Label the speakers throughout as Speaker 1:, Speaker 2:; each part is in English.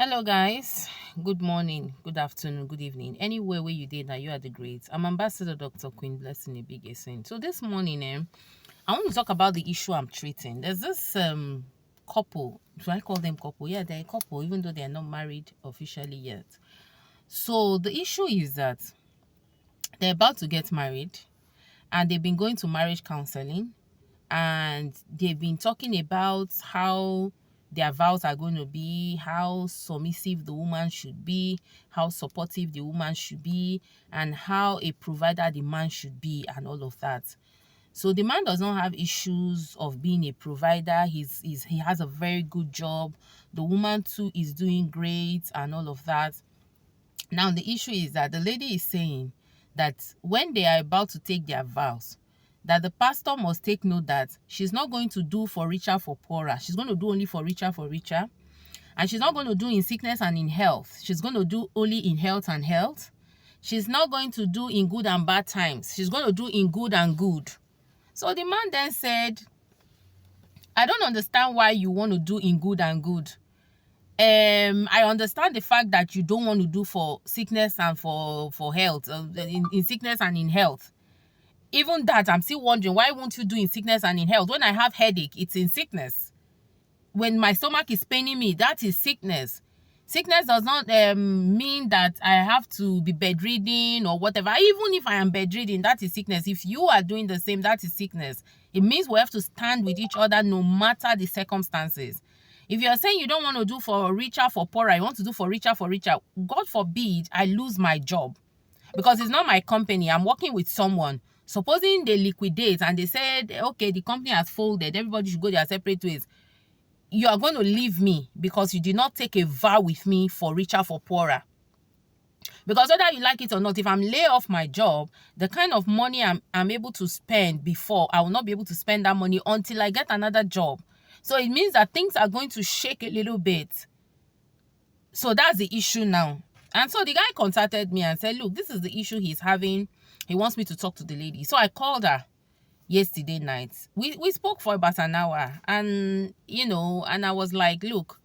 Speaker 1: Hello guys, good morning, good afternoon, good evening. Anywhere where you did that, you are the great. I'm Ambassador Dr. Queen Blessing a big Esin. So this morning, I want to talk about the issue I'm treating. There's this couple. Do I call them couple? Yeah, they're a couple, even though they are not married officially yet. So the issue is that they're about to get married and they've been going to marriage counseling and they've been talking about how their vows are going to be, how submissive the woman should be, how supportive the woman should be, and how a provider the man should be, and all of that. So the man does not have issues of being a provider. He has a very good job. The woman too is doing great and all of that. Now the issue is that the lady is saying that when they are about to take their vows, that the pastor must take note that she's not going to do for richer for poorer. She's going to do only for richer. And she's not going to do in sickness and in health. She's going to do only in health and health. She's not going to do in good and bad times. She's going to do in good and good. So the man then said, I don't understand why you want to do in good and good. I understand the fact that you don't want to do for sickness and for health, in sickness and in health. Even that, I'm still wondering, why won't you do in sickness and in health? When I have headache, it's in sickness. When my stomach is paining me, that is sickness. Sickness does not mean that I have to be bedridden or whatever. Even if I am bedridden, that is sickness. If you are doing the same, that is sickness. It means we have to stand with each other no matter the circumstances. If you're saying you don't want to do for richer, for poorer, you want to do for richer, God forbid I lose my job. Because it's not my company. I'm working with someone. Supposing they liquidate and they said, okay, the company has folded, everybody should go their separate ways. You are going to leave me because you did not take a vow with me for richer, for poorer. Because whether you like it or not, if I'm lay off my job, the kind of money I'm able to spend before, I will not be able to spend that money until I get another job. So it means that things are going to shake a little bit. So that's the issue now. And so the guy contacted me and said, look, this is the issue he's having. He wants me to talk to the lady. So I called her yesterday night. We spoke for about an hour. And, and I was like, look,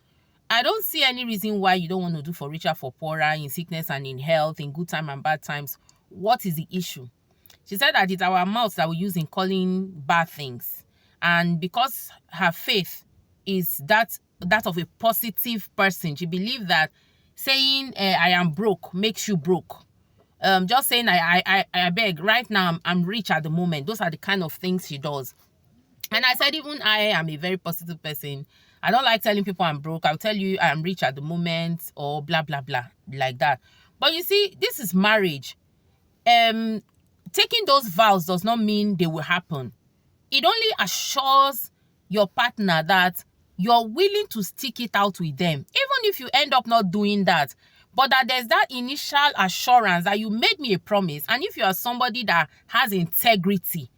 Speaker 1: I don't see any reason why you don't want to do for richer, for poorer, in sickness and in health, in good time and bad times. What is the issue? She said that it's our mouths that we use in calling bad things. And because her faith is that of a positive person, she believes that saying I am broke makes you broke. Just saying I beg right now, I'm rich at the moment. Those are the kind of things she does. And I said, even I am a very positive person. I don't like telling people I'm broke. I'll tell you I'm rich at the moment or blah, blah, blah, like that. But you see, this is marriage. Taking those vows does not mean they will happen. It only assures your partner that you're willing to stick it out with them, even if you end up not doing that. But that there's that initial assurance that you made me a promise. And if you are somebody that has integrity,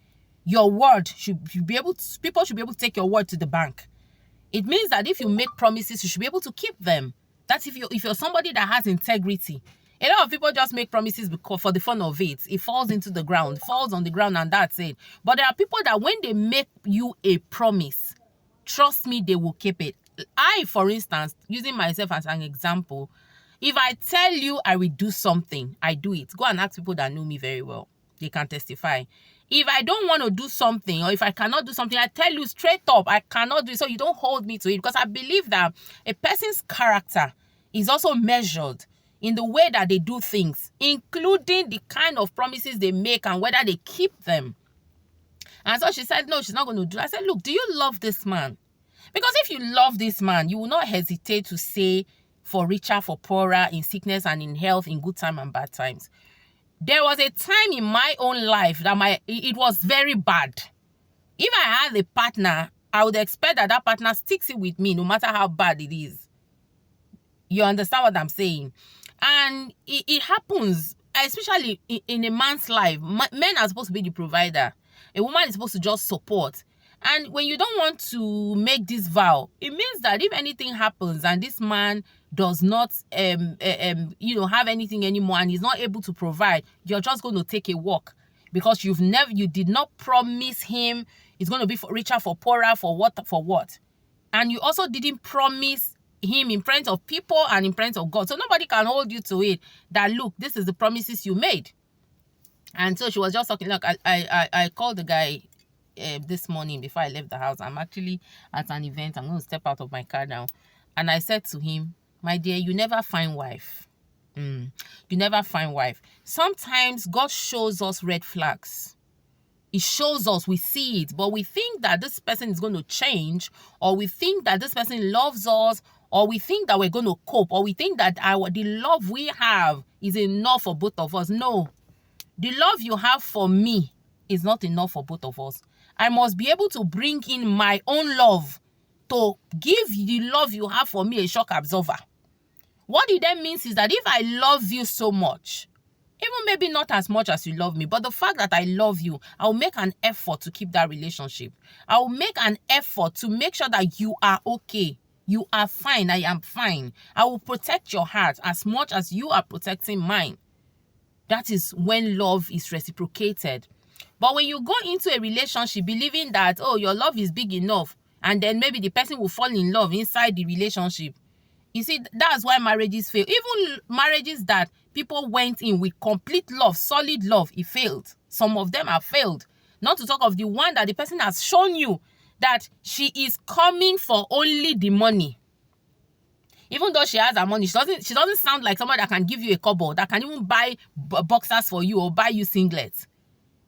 Speaker 1: your word should be able to, people should be able to take your word to the bank. It means that if you make promises, you should be able to keep them. That's if you're somebody that has integrity. A lot of people just make promises because for the fun of it. It falls into the ground, falls on the ground, and that's it. But there are people that when they make you a promise, trust me, they will keep it. I, for instance, using myself as an example, if I tell you I will do something, I do it. Go and ask people that know me very well. They can testify. If I don't want to do something or if I cannot do something, I tell you straight up, I cannot do it. So you don't hold me to it, because I believe that a person's character is also measured in the way that they do things, including the kind of promises they make and whether they keep them. And so she said, no, she's not going to do it. I said, look, do you love this man? Because if you love this man, you will not hesitate to say for richer, for poorer, in sickness and in health, in good time and bad times. There was a time in my own life that it was very bad. If I had a partner, I would expect that that partner sticks it with me no matter how bad it is. You understand what I'm saying? And it happens, especially in a man's life. Men are supposed to be the provider. A woman is supposed to just support. And when you don't want to make this vow, it means that if anything happens and this man does not have anything anymore and is not able to provide, you're just going to take a walk, because you did not promise him it's going to be for richer, for poorer, for what. And you also didn't promise him in front of people and in front of God. So nobody can hold you to it that, look, this is the promises you made. And so she was just talking. Look, I called the guy this morning before I left the house. I'm actually at an event. I'm going to step out of my car now. And I said to him, my dear, you never find wife. You never find wife. Sometimes God shows us red flags. It shows us, we see it, but we think that this person is going to change, or we think that this person loves us, or we think that we're going to cope, or we think that the love we have is enough for both of us. No. The love you have for me is not enough for both of us. I must be able to bring in my own love to give the love you have for me a shock absorber. What it then means is that if I love you so much, even maybe not as much as you love me, but the fact that I love you, I'll make an effort to keep that relationship. I'll make an effort to make sure that you are okay. You are fine. I am fine. I will protect your heart as much as you are protecting mine. That is when love is reciprocated. But when you go into a relationship believing that, oh, your love is big enough, and then maybe the person will fall in love inside the relationship, you see, that's why marriages fail. Even marriages that people went in with complete love, solid love, it failed. Some of them have failed. Not to talk of the one that the person has shown you that she is coming for only the money. Even though she has her money, she doesn't sound like somebody that can give you a kobo, that can even buy boxers for you or buy you singlets.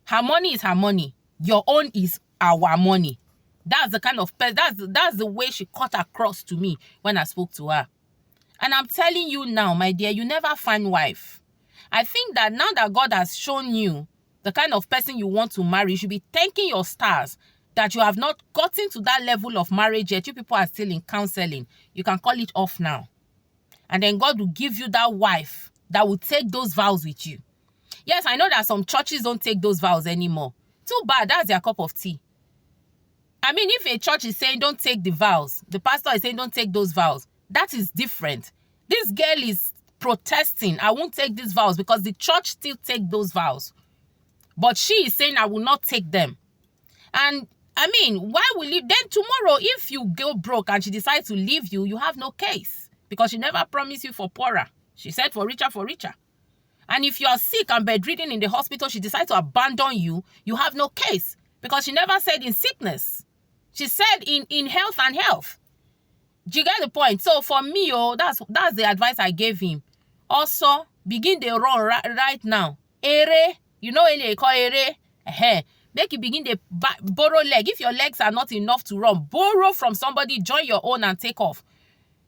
Speaker 1: Her money is her money. Your own is our money. That's the kind of that's the way she cut across to me when I spoke to her. And I'm telling you now, my dear, you never find wife. I think that now that God has shown you the kind of person you want to marry, you should be thanking your stars that you have not gotten to that level of marriage yet. You people are still in counseling. You can call it off now. And then God will give you that wife that will take those vows with you. Yes, I know that some churches don't take those vows anymore. Too bad. That's their cup of tea. I mean, if a church is saying don't take the vows, the pastor is saying don't take those vows, that is different. This girl is protesting, I won't take these vows because the church still take those vows. But she is saying I will not take them. And I mean, why will you? Then tomorrow, if you go broke and she decides to leave you, you have no case. Because she never promised you for poorer. She said for richer, for richer. And if you are sick and bedridden in the hospital, she decides to abandon you, you have no case. Because she never said in sickness. She said in health and health. Do you get the point? So for me, that's the advice I gave him. Also, begin the run right now. Ere, you know they call ere? Make you begin to borrow leg. If your legs are not enough to run, borrow from somebody, join your own and take off.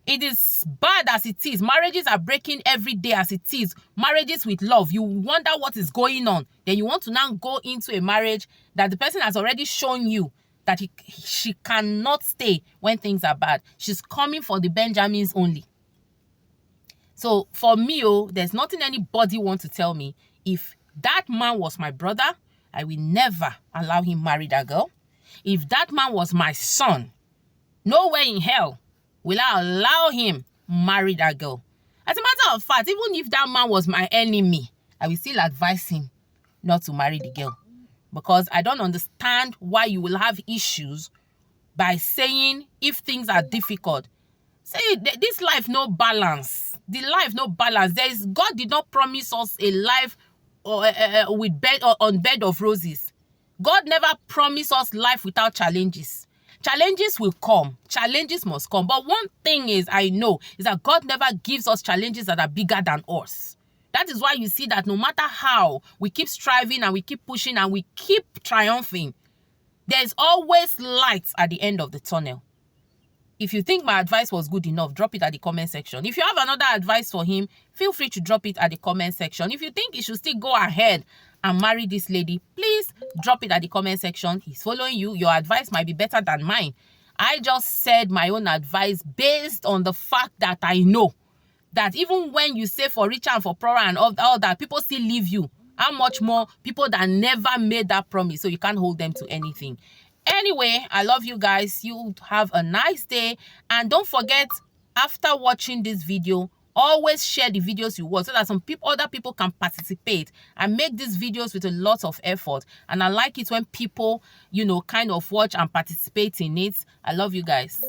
Speaker 1: It is bad as it is. Marriages are breaking every day as it is. Marriages with love. You wonder what is going on. Then you want to now go into a marriage that the person has already shown you that she cannot stay when things are bad. She's coming for the Benjamins only. So for me, there's nothing anybody wants to tell me. If that man was my brother, I will never allow him marry that girl. If that man was my son, nowhere in hell will I allow him marry that girl. As a matter of fact, even if that man was my enemy, I will still advise him not to marry the girl. Because I don't understand why you will have issues by saying if things are difficult. Say this life no balance. The life no balance. God did not promise us a life on bed of roses. God never promised us life without challenges. Challenges will come. Challenges must come. But one thing I know is that God never gives us challenges that are bigger than us. That is why you see that no matter how we keep striving and we keep pushing and we keep triumphing, there's always light at the end of the tunnel. If you think my advice was good enough, drop it at the comment section. If you have another advice for him, feel free to drop it at the comment section. If you think he should still go ahead and marry this lady, please drop it at the comment section. He's following you. Your advice might be better than mine. I just said my own advice based on the fact that I know that even when you say for richer and for poorer and all that, people still leave you. How much more people that never made that promise, so you can't hold them to anything. Anyway, I love you guys. You have a nice day. And don't forget, after watching this video, always share the videos you watch so that other people can participate. I make these videos with a lot of effort. And I like it when people, kind of watch and participate in it. I love you guys.